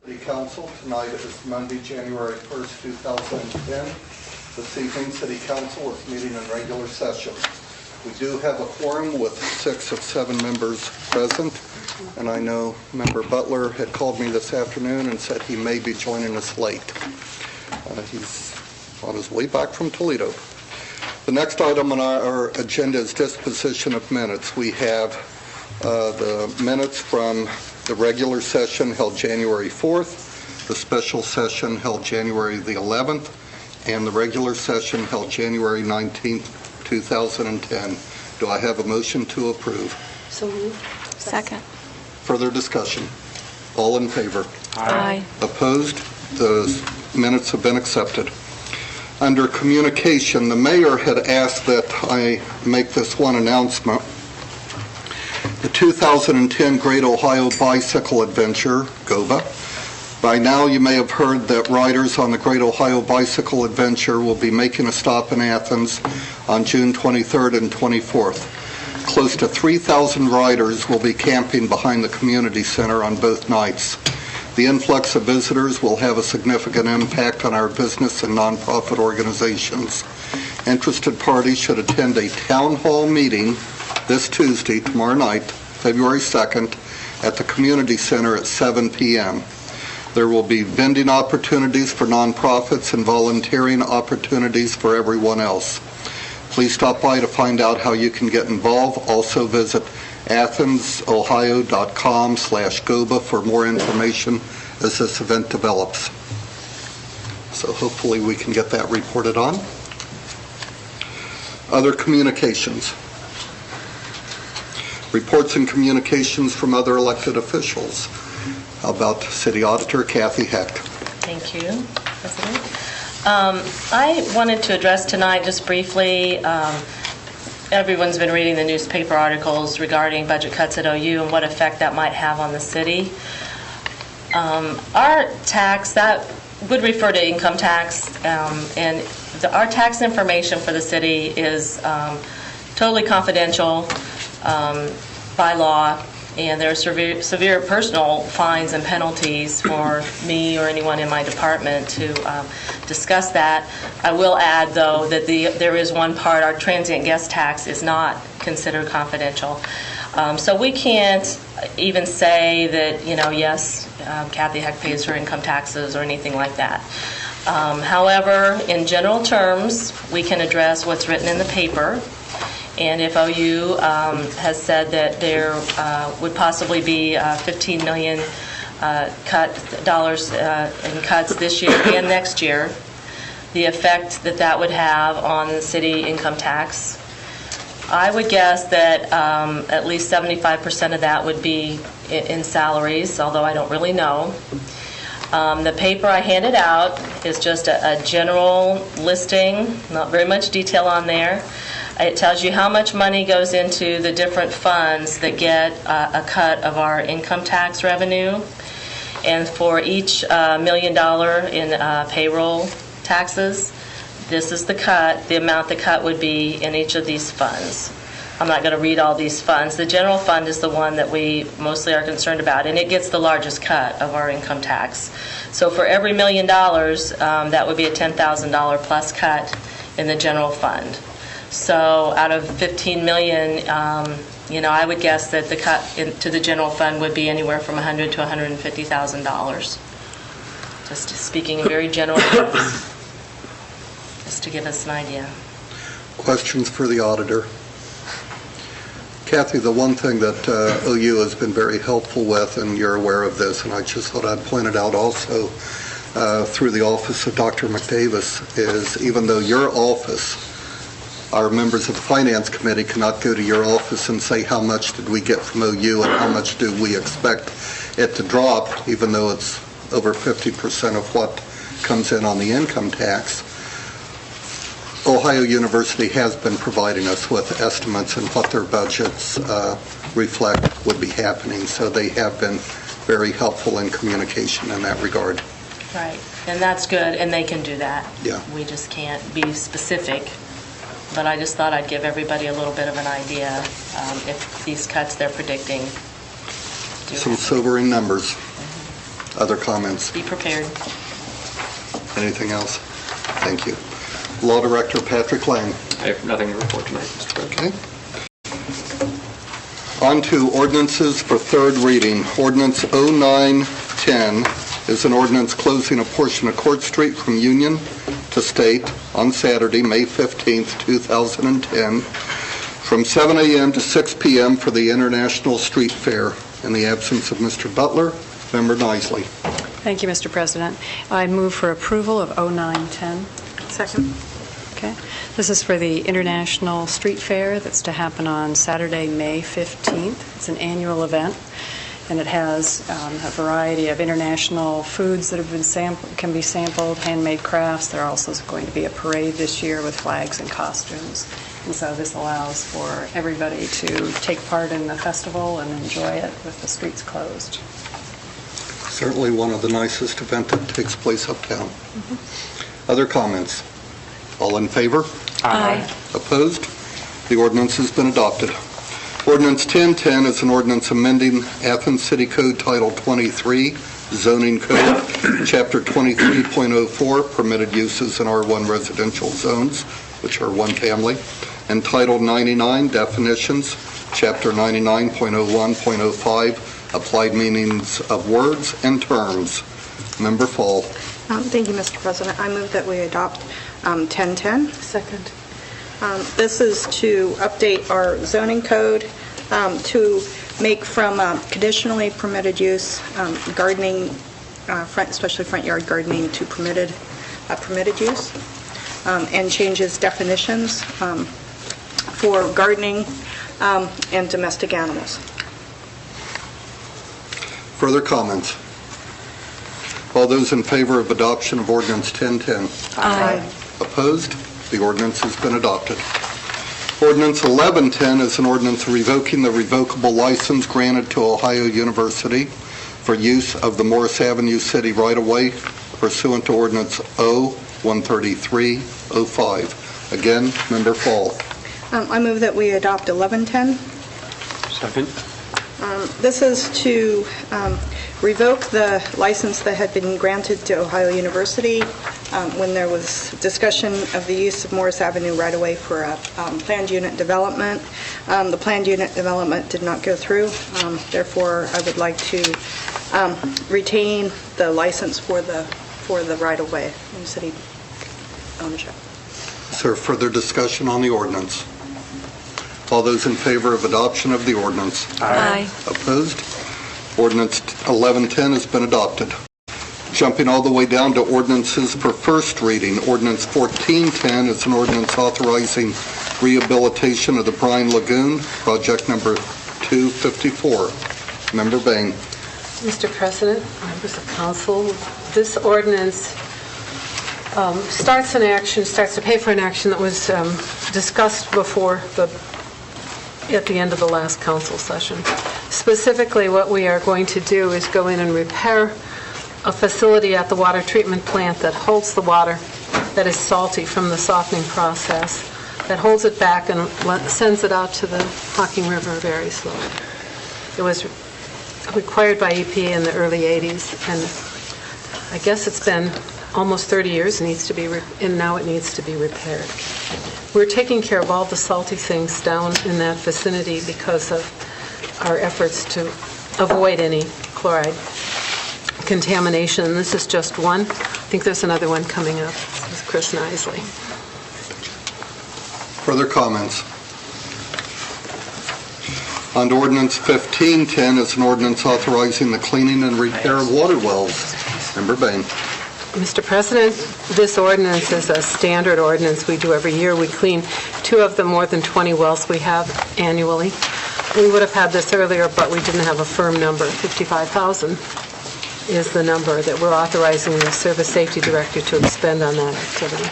City Council. Tonight is Monday, January 1st, 2010. This evening, City Council is meeting in regular session. We do have a quorum with 6 of 7 members present, and I know Member Butler had called me this afternoon and said he may be joining us late. He's on his way back from Toledo. The next item on our agenda is disposition of minutes. We have the minutes from the regular session held January 4th, the special session held January the 11th, and the regular session held January 19th, 2010. Do I have a motion to approve? So moved. Second. Further discussion? All in favor? Aye. Opposed? The minutes have been accepted. Under communication, the mayor had asked that I make this one announcement. The 2010 Great Ohio Bicycle Adventure, GOBA. By now you may have heard that riders on the Great Ohio Bicycle Adventure will be making a stop in Athens on June 23rd and 24th. Close to 3,000 riders will be camping behind the community center on both nights. The influx of visitors will have a significant impact on our business and nonprofit organizations. Interested parties should attend a town hall meeting this Tuesday, tomorrow night, February 2nd, at the community center at 7 p.m. There will be vending opportunities for nonprofits and volunteering opportunities for everyone else. Please stop by to find out how you can get involved. Also visit AthensOhio.com/GOBA for more information as this event develops. So hopefully we can get that reported on. Other communications. Reports and communications from other elected officials. How about City Auditor Kathy Hecht? Thank you, President. I wanted to address tonight just briefly, everyone's been reading the newspaper articles regarding budget cuts at OU and what effect that might have on the city. Our tax, that would refer to income tax, and our tax information for the city is totally confidential by law, and there are severe personal fines and penalties for me or anyone in my department to discuss that. I will add, though, that there is one part, our transient guest tax is not considered confidential. So we can't even say that, yes, Kathy Heck pays her income taxes or anything like that. However, in general terms, we can address what's written in the paper. And if OU has said that there would possibly be $15 million in cuts this year and next year, the effect that would have on the city income tax, I would guess that at least 75% of that would be in salaries, although I don't really know. The paper I handed out is just a general listing, not very much detail on there. It tells you how much money goes into the different funds that get a cut of our income tax revenue. And for each $1 million in payroll taxes, this is the cut, the amount the cut would be in each of these funds. I'm not going to read all these funds. The general fund is the one that we mostly are concerned about, and it gets the largest cut of our income tax. So for every $1 million, that would be a $10,000 plus cut in the general fund. So out of $15 million, I would guess that the cut to the general fund would be anywhere from $100,000 to $150,000. Just speaking in very general terms, just to give us an idea. Questions for the auditor? Kathy, the one thing that OU has been very helpful with, and you're aware of this, and I just thought I'd point it out also through the office of Dr. McDavis, is even though your office, our members of the Finance Committee cannot go to your office and say how much did we get from OU and how much do we expect it to drop, even though it's over 50% of what comes in on the income tax. Ohio University has been providing us with estimates and what their budgets reflect would be happening, so they have been very helpful in communication in that regard. Right, and that's good, and they can do that. Yeah. We just can't be specific. But I just thought I'd give everybody a little bit of an idea if these cuts they're predicting do Some happen. sobering numbers. Other comments? Be prepared. Anything else? Thank you. Law Director Patrick Lang. I have nothing to report tonight, Mr. President. Okay. On to ordinances for third reading. Ordinance 0910 is an ordinance closing a portion of Court Street from Union to State on Saturday, May 15th, 2010, from 7 a.m. to 6 p.m. for the International Street Fair. In the absence of Mr. Butler, Member Nisley. Thank you, Mr. President. I move for approval of 0910. Second. Okay. This is for the International Street Fair that's to happen on Saturday, May 15th. It's an annual event, and it has a variety of international foods that have been can be sampled, handmade crafts. There also is going to be a parade this year with flags and costumes. And so this allows for everybody to take part in the festival and enjoy it with the streets closed. Certainly one of the nicest events that takes place uptown. Other comments? All in favor? Aye. Opposed? The ordinance has been adopted. Ordinance 1010 is an ordinance amending Athens City Code Title 23, Zoning Code, Chapter 23.04, Permitted Uses in R1 Residential Zones, which are one family, and Title 99, Definitions, Chapter 99.01.05, Applied Meanings of Words and Terms. Member Fall. Thank you, Mr. President. I move that we adopt 1010. Second. This is to update our zoning code to make from conditionally permitted use gardening, especially front yard gardening, to permitted use, and changes definitions for gardening and domestic animals. Further comments? All those in favor of adoption of ordinance 1010? Aye. Opposed? The ordinance has been adopted. Ordinance 1110 is an ordinance revoking the revocable license granted to Ohio University for use of the Morris Avenue City right-of-way pursuant to ordinance O-13305. Again, Member Fall. I move that we adopt 1110. Second. This is to revoke the license that had been granted to Ohio University when there was discussion of the use of Morris Avenue right-of-way for a planned unit development. The planned unit development did not go through. Therefore, I would like to retain the license for the right-of-way in city ownership. Is there further discussion on the ordinance? All those in favor of adoption of the ordinance? Aye. Opposed? Ordinance 1110 has been adopted. Jumping all the way down to ordinances for first reading, Ordinance 1410 is an ordinance authorizing rehabilitation of the Brine Lagoon, project number 254. Member Bain. Mr. President, members of council, this ordinance starts to pay for an action that was discussed before at the end of the last council session. Specifically, what we are going to do is go in and repair a facility at the water treatment plant that holds the water that is salty from the softening process, that holds it back and sends it out to the Hocking River very slowly. It was required by EPA in the early 80s, and I guess it's been almost 30 years, and now it needs to be repaired. We're taking care of all the salty things down in that vicinity because of our efforts to avoid any chloride contamination. This is just one. I think there's another one coming up. This is Chris Nisley. Further comments? On to ordinance 1510 is an ordinance authorizing the cleaning and repair of water wells. Member Bain. Mr. President, this ordinance is a standard ordinance we do every year. We clean 2 of the more than 20 wells we have annually. We would have had this earlier, but we didn't have a firm number. 55,000 is the number that we're authorizing the Service Safety Director to expend on that activity.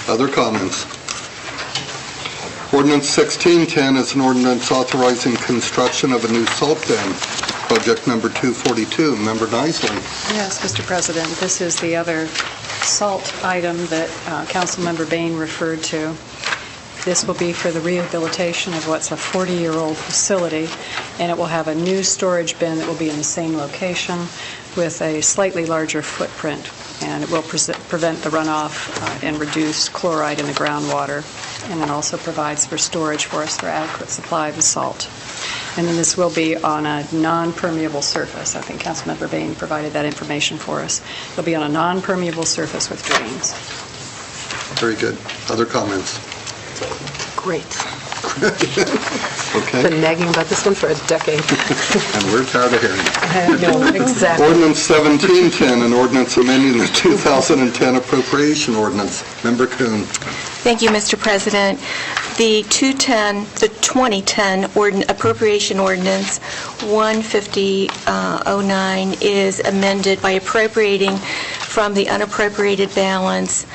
Other comments? Ordinance 1610 is an ordinance authorizing construction of a new salt dam, project number 242. Member Nisley. Yes, Mr. President, this is the other salt item that Councilmember Bain referred to. This will be for the rehabilitation of what's a 40-year-old facility, and it will have a new storage bin that will be in the same location with a slightly larger footprint, and it will prevent the runoff and reduce chloride in the groundwater, and it also provides for storage for us for adequate supply of the salt. And then this will be on a non-permeable surface. I think Councilmember Bain provided that information for us. It'll be on a non-permeable surface with drains. Very good. Other comments? Great. Okay. Been nagging about this one for a decade. And we're tired of hearing it. I know, exactly. Ordinance 1710, an ordinance amending the 2010 appropriation ordinance. Member Kuhn. Thank you, Mr. President. The 2010 appropriation ordinance 15009 is amended by appropriating from the unappropriated balance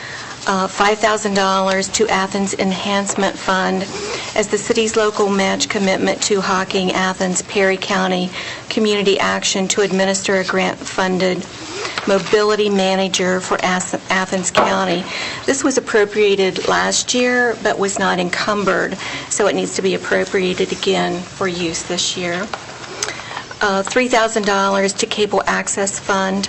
$5,000 to Athens Enhancement Fund as the city's local match commitment to Hocking, Athens, Perry County Community Action to administer a grant-funded mobility manager for Athens County. This was appropriated last year but was not encumbered, so it needs to be appropriated again for use this year. $3,000 to Cable Access Fund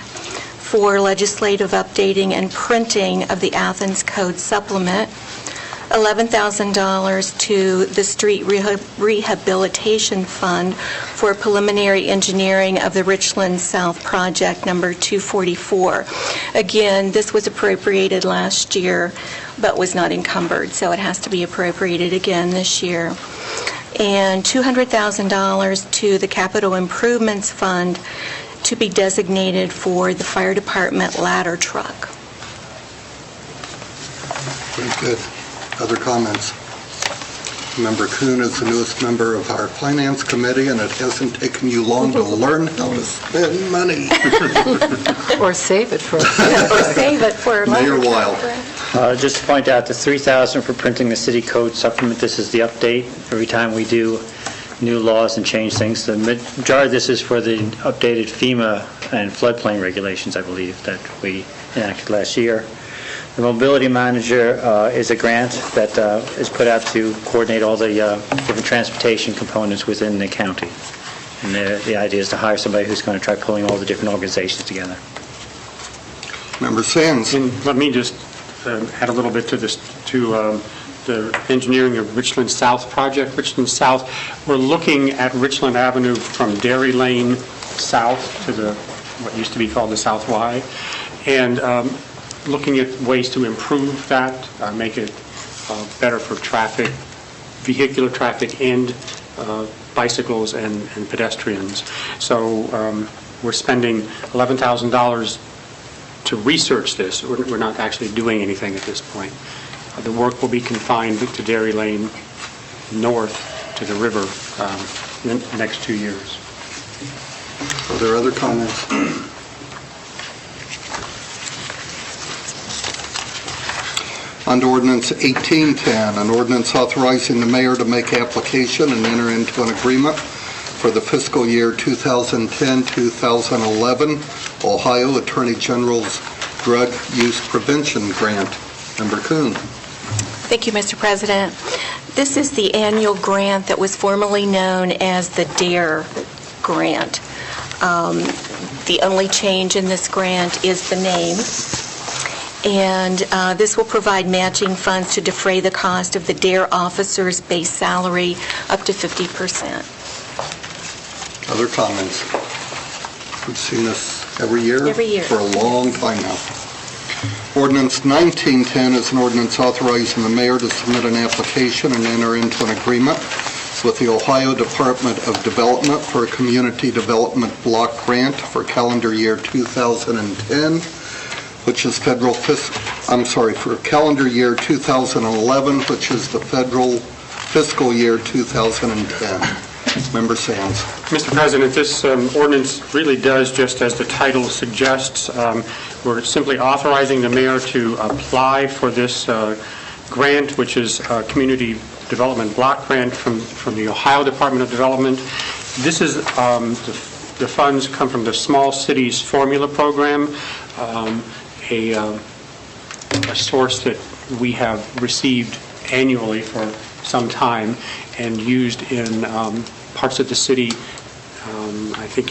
for legislative updating and printing of the Athens Code Supplement, $11,000 to the Street Rehabilitation Fund for preliminary engineering of the Richland South Project number 244. Again, this was appropriated last year but was not encumbered, so it has to be appropriated again this year. And $200,000 to the Capital Improvements Fund to be designated for the fire department ladder truck. Very good. Other comments? Member Kuhn is the newest member of our Finance Committee, and it hasn't taken you long to learn how to spend money. Or save it for... Or save it for... Mayor Weil. Just to point out, the $3,000 for printing the city code supplement, this is the update. Every time we do new laws and change things, the majority of this is for the updated FEMA and floodplain regulations, I believe, that we enacted last year. The mobility manager is a grant that is put out to coordinate all the different transportation components within the county. And the idea is to hire somebody who's going to try pulling all the different organizations together. Member Sands. And let me just add a little bit to this, to the engineering of Richland South project. Richland South, we're looking at Richland Avenue from Dairy Lane south to what used to be called the South Y, and looking at ways to improve that, make it better for traffic, vehicular traffic, and bicycles and pedestrians. So we're spending $11,000 to research this. We're not actually doing anything at this point. The work will be confined to Dairy Lane north to the river in the next 2 years. Are there other comments? On to ordinance 1810, an ordinance authorizing the mayor to make application and enter into an agreement for the fiscal year 2010-2011 Ohio Attorney General's Drug Use Prevention Grant. Member Kuhn. Thank you, Mr. President. This is the annual grant that was formerly known as the DARE grant. The only change in this grant is the name. And this will provide matching funds to defray the cost of the DARE officer's base salary up to 50%. Other comments? We've seen this every year? Every year. For a long time now. Ordinance 1910 is an ordinance authorizing the mayor to submit an application and enter into an agreement with the Ohio Department of Development for a community development block grant for calendar year 2010, which is for calendar year 2011, which is the federal fiscal year 2010. Member Sands. Mr. President, this ordinance really does just as the title suggests. We're simply authorizing the mayor to apply for this grant, which is a community development block grant from the Ohio Department of Development. This is the funds come from the Small Cities Formula Program, a source that we have received annually for some time and used in parts of the city. I think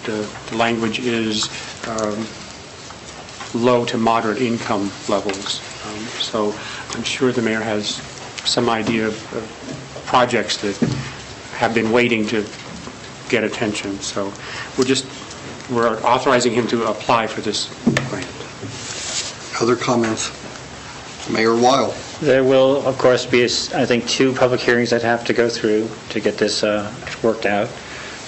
the language is low to moderate income levels. So I'm sure the mayor has some idea of projects that have been waiting to get attention. So we're authorizing him to apply for this grant. Other comments? Mayor Weil. There will, of course, be, I think, 2 public hearings that have to go through to get this worked out.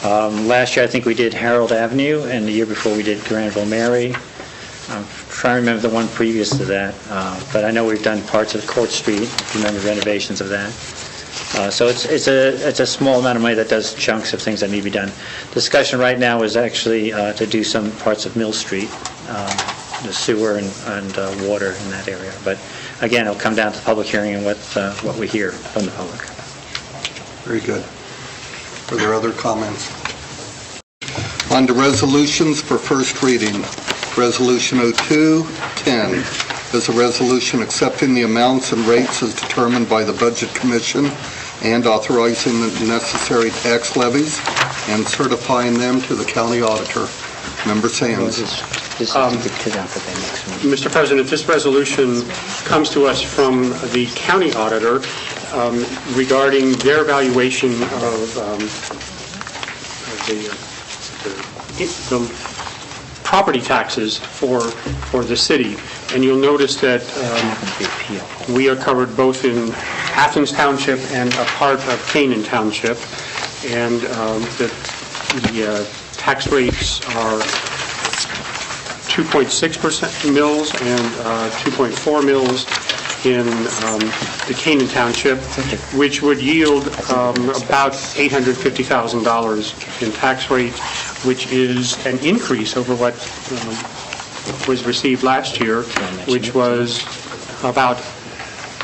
Last year, I think we did Harold Avenue, and the year before we did Granville Mary. I'm trying to remember the one previous to that, but I know we've done parts of Court Street, if you remember renovations of that. So it's a small amount of money that does chunks of things that need to be done. Discussion right now is actually to do some parts of Mill Street, the sewer and water in that area. But again, it'll come down to the public hearing and what we hear from the public. Very good. Are there other comments? On to resolutions for first reading. Resolution 0210 is a resolution accepting the amounts and rates as determined by the Budget Commission and authorizing the necessary tax levies and certifying them to the county auditor. Member Sands. Mr. President, this resolution comes to us from the county auditor regarding their evaluation of the property taxes for the city. And you'll notice that we are covered both in Athens Township and a part of Canaan Township, and the tax rates are 2.6% mills and 2.4 mills in the Canaan Township, which would yield about $850,000 in tax rate, which is an increase over what was received last year, which was about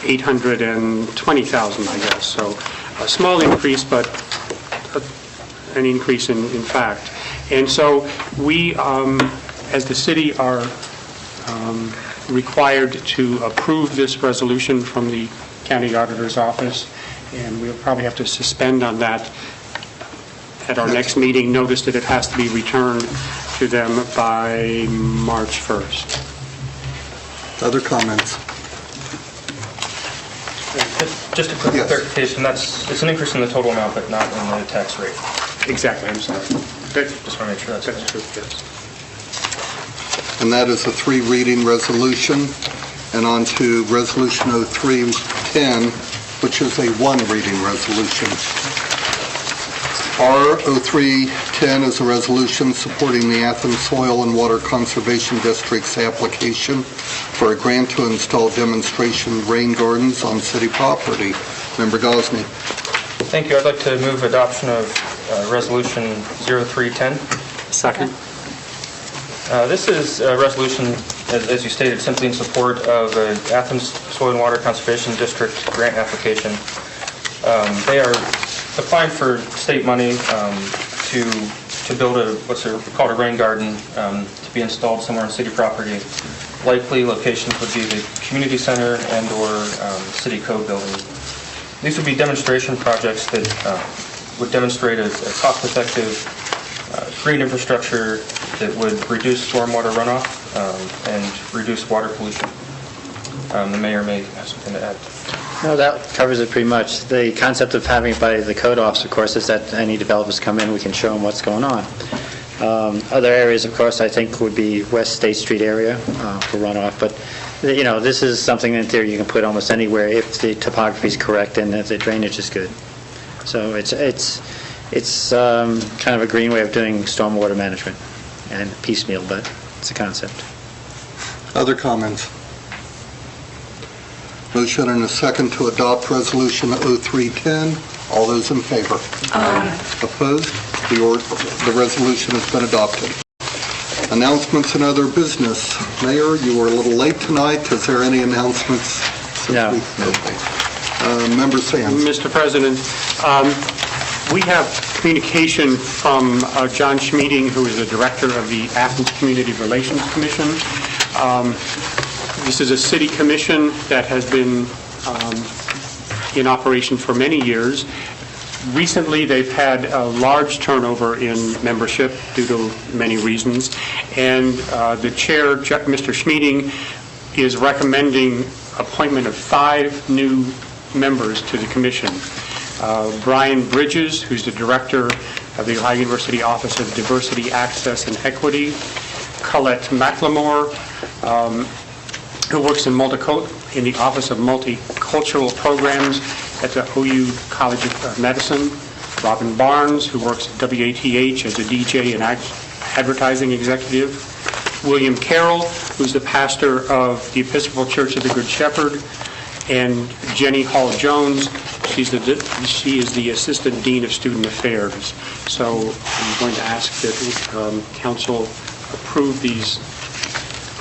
$820,000, I guess. So a small increase, but an increase in fact. And so we, as the city, are required to approve this resolution from the county auditor's office, and we'll probably have to suspend on that at our next meeting. Notice that it has to be returned to them by March 1st. Other comments? Just a quick Yes. clarification, it's an increase in the total amount, but not in the tax rate. Exactly, I'm sorry. Good. Just want to make sure that's True, yes. And that is a 3-reading resolution. And on to Resolution 0310, which is a 1-reading resolution. R0310 is a resolution supporting the Athens Soil and Water Conservation District's application for a grant to install demonstration rain gardens on city property. Member Gosney. Thank you. I'd like to move adoption of Resolution 0310. Second. This is a resolution, as you stated, simply in support of Athens Soil and Water Conservation District grant application. They are applying for state money to build what's called a rain garden to be installed somewhere on city property. Likely locations would be the community center and or city code building. These would be demonstration projects that would demonstrate a cost-effective green infrastructure that would reduce stormwater runoff and reduce water pollution. The mayor may have something to add. No, that covers it pretty much. The concept of having it by the code office, of course, is that any developers come in, we can show them what's going on. Other areas, of course, I think would be West State Street area for runoff, but you know, this is something in theory you can put almost anywhere if the topography is correct and if the drainage is good. So it's kind of a green way of doing stormwater management, and piecemeal, but it's a concept. Other comments? Motion and a second to adopt Resolution 0310. All those in favor? Aye. Opposed? The resolution has been adopted. Announcements and other business. Mayor, you were a little late tonight. Is there any announcements? No. Okay. Member Sands. Mr. President, we have communication from John Schmeeding, who is the director of the Athens Community Relations Commission. This is a city commission that has been in operation for many years. Recently, they've had a large turnover in membership due to many reasons, and the chair, Mr. Schmeeding, is recommending appointment of 5 new members to the commission. Brian Bridges, who's the director of the Ohio University Office of Diversity, Access, and Equity. Colette McLemore, who works in the Office of Multicultural Programs at the OU College of Medicine. Robin Barnes, who works at WATH as a DJ and advertising executive. William Carroll, who's the pastor of the Episcopal Church of the Good Shepherd. And Jenny Hall-Jones, she is the Assistant Dean of Student Affairs. So I'm going to ask that council approve these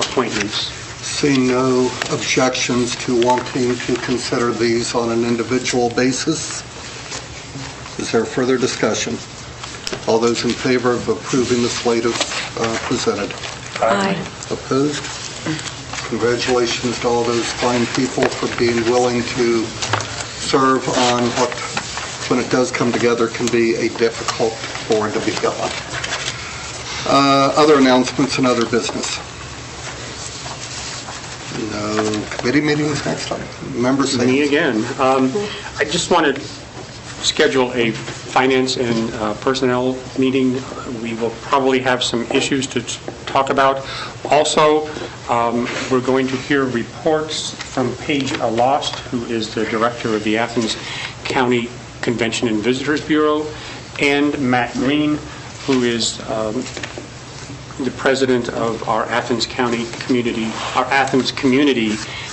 appointments. Seeing no objections to wanting to consider these on an individual basis, is there further discussion? All those in favor of approving the slate as presented? Aye. Opposed? Congratulations to all those fine people for being willing to serve on what, when it does come together, can be a difficult board to be on. Other announcements and other business. No committee meetings next time. Members, Me again. I just want to schedule a finance and personnel meeting. We will probably have some issues to talk about. Also, we're going to hear reports from Paige Alost, who is the director of the Athens County Convention and Visitors Bureau, and Matt Green, who is the president of our Athens Community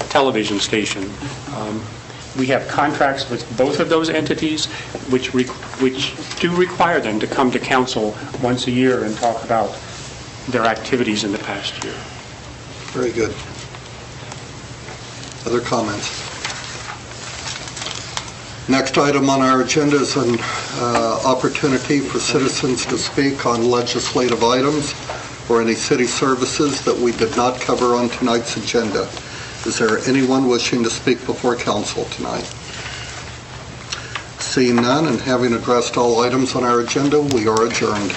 television station. We have contracts with both of those entities, which do require them to come to council once a year and talk about their activities in the past year. very good. Other comments? Next item on our agenda is an opportunity for citizens to speak on legislative items or any city services that we did not cover on tonight's agenda. Is there anyone wishing to speak before council tonight? Seeing none and having addressed all items on our agenda, we are adjourned.